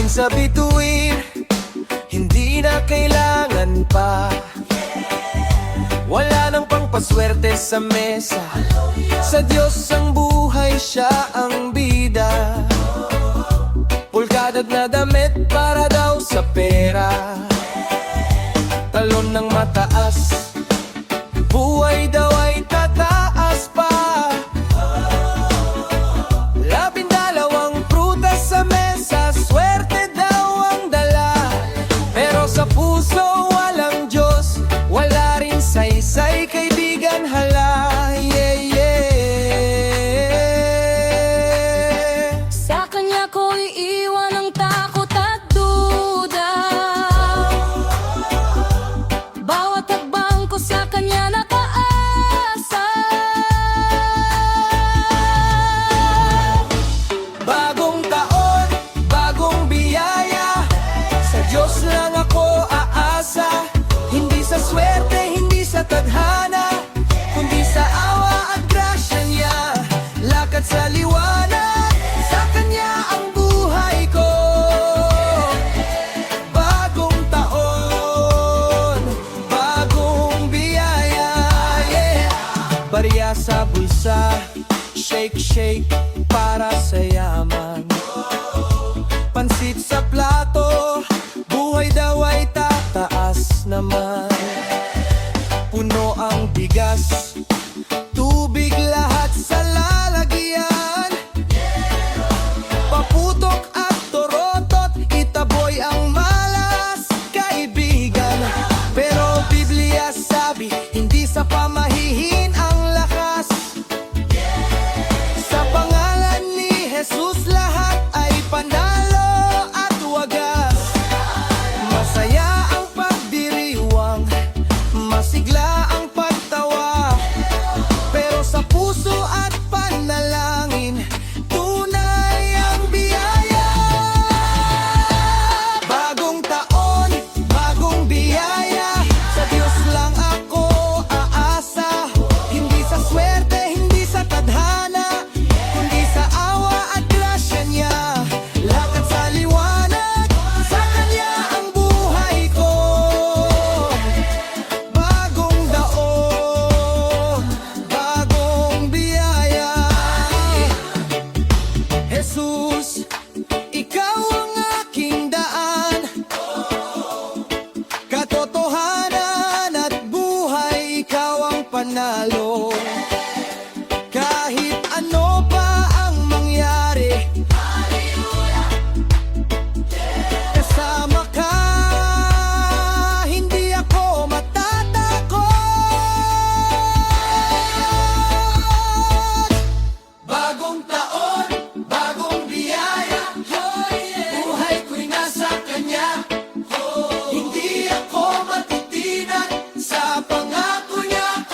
sa bituin, hindi na kailangan pa. Wala nang pangpaswerte sa mesa, sa Diyos ang buhay, siya ang bida. Pulkadad na damit para daw sa pera, talon ng mataas, buhay daw ay tataas pa. 12 prutas sa mesa, swerte daw ang dala. Pero sa puso walang Diyos, wala rin saysay, kaibigan, hala. Yeah, yeah. Sa kanya ko iiwan ang takot at duda. Bawat hakbang ko sa kanya nakaasa. Bagong taon, bagong biyaya, sa Diyos lang ako aasa. Hindi sa swerte, hindi sa tadhana, kundi sa awa at grasya niya. Lakad sa liwanag, sa Kanya ang buhay ko. Bagong taon, bagong biyaya, yeah. Barya sa bulsa, shake, shake para sa yaman. Pansit sa plato, buhay daw ay tataas naman. Puno ang bigas, tubig lahat sa lalagyan. Paputok at torotot, itaboy ang malas, kaibigan. Pero Biblia sabi, hindi sa pamahihin ang lakas. Sa pangalan ni Jesus lahat ay panalo at wagas. Masaya ang pagdiriwang, masigla ang pagtawa. Pero sa puso at panalangin, tunay ang biyaya. Bagong taon, bagong biyaya, sa Diyos lang ako aasa. Hindi sa swerte, hindi sa tadhana, kundi sa awa at grasya niya. Lakad sa liwanag, sa Kanya ang buhay ko. Bagong daon, bagong biyaya. Jesus, ikaw ang aking daan, katotohanan at buhay, ikaw ang panalo.